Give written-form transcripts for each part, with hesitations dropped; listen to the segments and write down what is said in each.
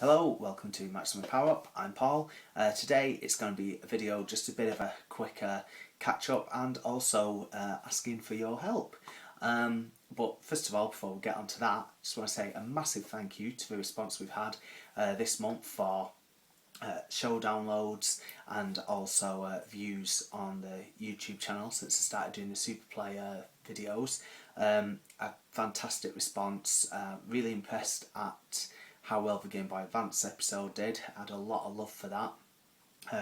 Hello, welcome to Maximum Power Up. I'm Paul. Today it's going to be a video, just a bit of a quick catch up and also asking for your help. But first of all, before we get onto that, I just want to say a massive thank you to the response we've had this month for show downloads and also views on the YouTube channel since I started doing the Super Play videos. A fantastic response, really impressed at how well the Game Boy Advance episode did. I had a lot of love for that,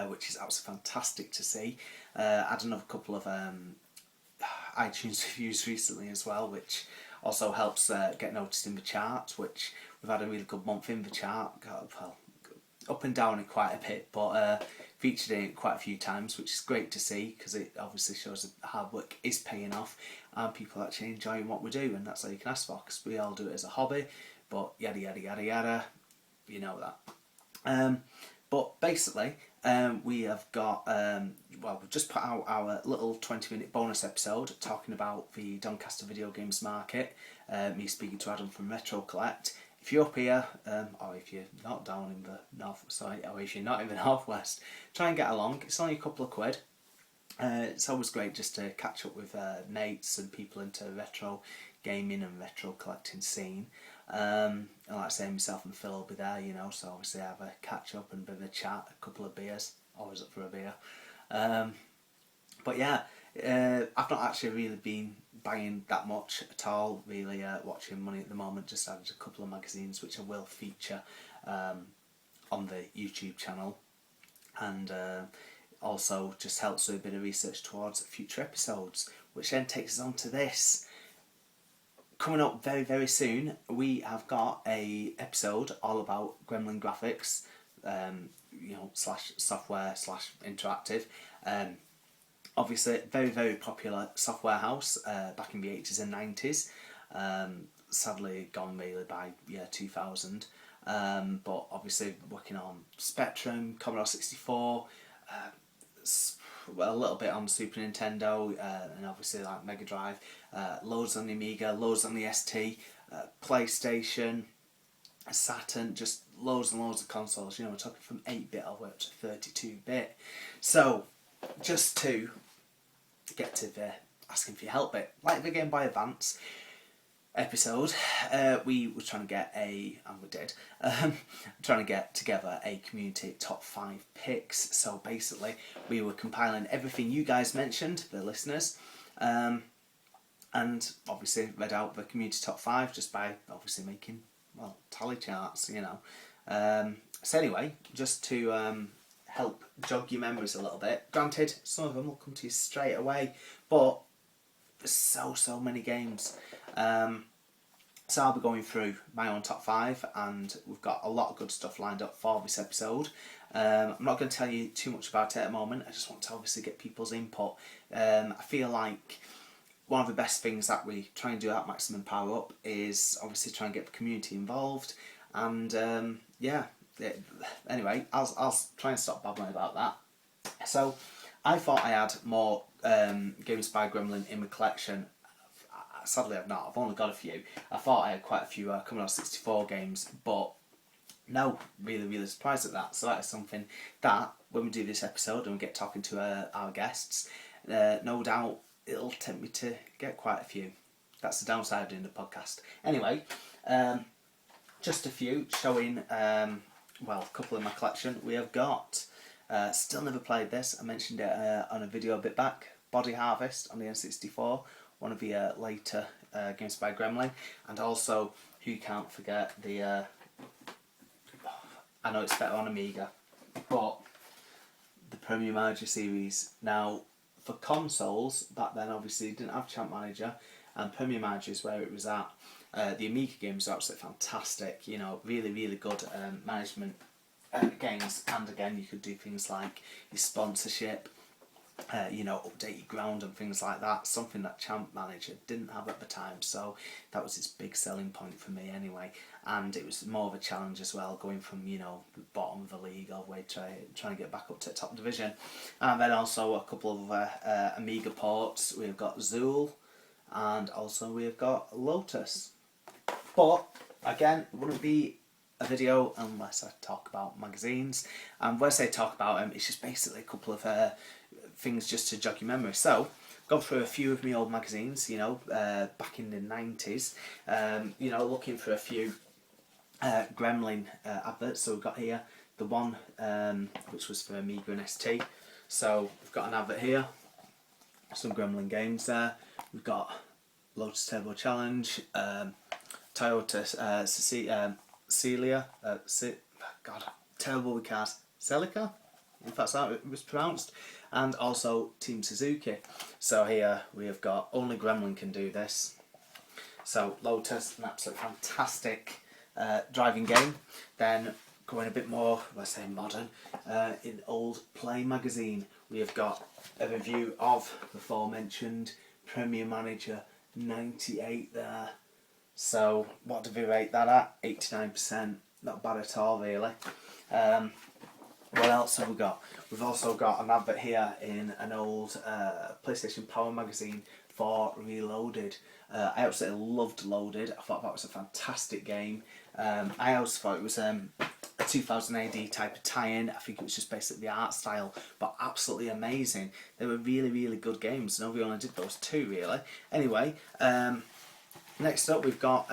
which is absolutely fantastic to see. I had another couple of iTunes reviews recently as well, which also helps get noticed in the charts, which we've had a really good month in the chart. Well, up and down it quite a bit, but featured in it quite a few times, which is great to see because it obviously shows that hard work is paying off and people actually enjoying what we do, and that's all you can ask for because we all do it as a hobby, but yada yada yada yada, you know that. But basically we have got, well, we've just put out our little 20-minute bonus episode talking about the Doncaster video games market, me speaking to Adam from Retro Collect. If you're up here, or if you're not down in the north, or if you're not in the northwest, try and get along. It's only a couple of quid. It's always great just to catch up with mates and people into retro gaming and retro collecting scene. And like I say, myself and Phil will be there, you know, so obviously have a catch up and a bit of a chat, a couple of beers, always up for a beer. But yeah, I've not actually really been buying that much at all, really watching money at the moment. Just added a couple of magazines which I will feature on the YouTube channel, and also just helps with a bit of research towards future episodes, which then takes us on to this. Coming up very very soon, we have got a episode all about Gremlin Graphics, you know, slash software slash interactive. Obviously, very very popular software house back in the 80s and 90s. Sadly gone really by year 2000. But obviously working on Spectrum, Commodore 64, well, a little bit on Super Nintendo, and obviously like Mega Drive, loads on the Amiga, loads on the ST, PlayStation, Saturn, just loads and loads of consoles. You know, we're talking from 8-bit all the way up to 32-bit. So, just to get to the asking for your help bit, like the Game Boy Advance episode, we were trying to get and we did, trying to get together a community top 5 picks. So basically we were compiling everything you guys mentioned, the listeners, and obviously read out the community top 5 just by obviously making, well, tally charts, you know. So anyway, just to help jog your memories a little bit, granted some of them will come to you straight away, but there's so many games. So I'll be going through my own top 5, and we've got a lot of good stuff lined up for this episode. I'm not going to tell you too much about it at the moment. I just want to obviously get people's input. I feel like one of the best things that we try and do at Maximum Power Up is obviously try and get the community involved, and yeah. Anyway, I'll try and stop babbling about that. So I thought I had more games by Gremlin in my collection. Sadly I've not, I've only got a few. I thought I had quite a few Commodore 64 games, but no, really surprised at that. So that is something that, when we do this episode and we get talking to our guests, no doubt it'll tempt me to get quite a few. That's the downside of doing the podcast. Anyway, just a few showing, well, a couple in my collection. We have got, still never played this, I mentioned it on a video a bit back, Body Harvest on the N64, one of the later games by Gremlin, and also, who can't forget the, I know it's better on Amiga, but the Premier Manager series. Now, for consoles, back then obviously you didn't have Champ Manager, and Premier Manager is where it was at. The Amiga games are absolutely fantastic, you know, really good management games, and again you could do things like your sponsorship, you know, update your ground and things like that, something that Champ Manager didn't have at the time, so that was its big selling point for me anyway. And it was more of a challenge as well, going from, you know, the bottom of the league all the way trying to get back up to the top division. And then also a couple of Amiga ports. We've got Zool, and also we've got Lotus. But again, it wouldn't be a video unless I talk about magazines. And when I say talk about them, it's just basically a couple of things just to jog your memory. So, gone through a few of my old magazines, you know, back in the 90s, you know, looking for a few Gremlin adverts. So we've got here the one which was for Amiga and ST. So we've got an advert here, some Gremlin games there. We've got Lotus Turbo Challenge, Toyota Celia, God, terrible with cars, Celica, if that's how it was pronounced, and also Team Suzuki. So here we have got only Gremlin can do this. So Lotus, an absolutely fantastic driving game. Then going a bit more, let's say modern, in Old Play magazine, we have got a review of the aforementioned Premier Manager 98 there. So what do we rate that at? 89%. Not bad at all, really. What else have we got? We've also got an advert here in an old PlayStation Power magazine for Reloaded. I absolutely loved Loaded. I thought that was a fantastic game. I also thought it was a 2000 AD type of tie-in. I think it was just basically the art style, but absolutely amazing. They were really, really good games. No, we only did those two, really. Anyway, next up we've got,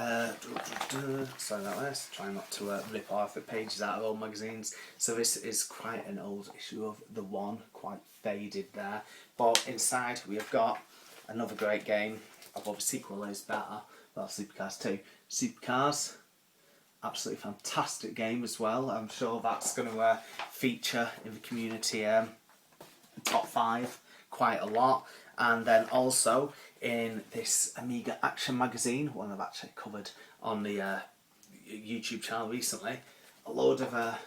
sorry about this, trying not to rip off the pages out of old magazines. So this is quite an old issue of The One, quite faded there. But inside we have got another great game, although the sequel is better, well, Supercars 2. Supercars, absolutely fantastic game as well. I'm sure that's going to feature in the community top 5 quite a lot. And then also in this Amiga Action magazine, one I've actually covered on the YouTube channel recently, a load of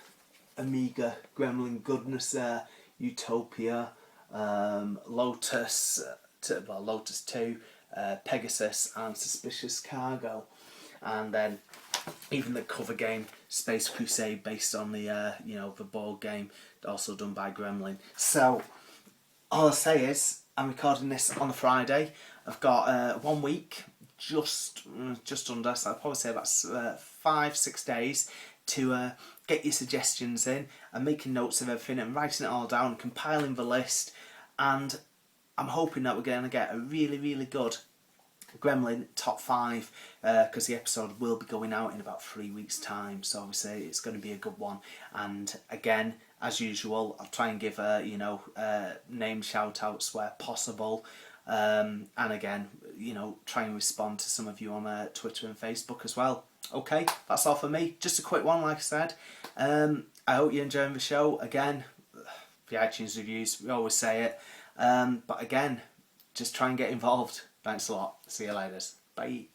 Amiga Gremlin goodness there, Utopia, Lotus, Lotus 2, Pegasus and Suspicious Cargo. And then even the cover game Space Crusade, based on the you know, the board game, also done by Gremlin. So all I say is I'm recording this on a Friday. I've got 1 week, just under, so I'd probably say about 5-6 days to get your suggestions in and making notes of everything and writing it all down, compiling the list, and I'm hoping that we're going to get a really, really good Gremlin top 5, because the episode will be going out in about 3 weeks time, so obviously it's going to be a good one. And again, as usual, I'll try and give you know, name shout outs where possible, and again, you know, try and respond to some of you on Twitter and Facebook as well. Okay, that's all for me, just a quick one like I said. I hope you're enjoying the show. Again, the iTunes reviews, we always say it, but again, just try and get involved. Thanks a lot. See you later. Bye.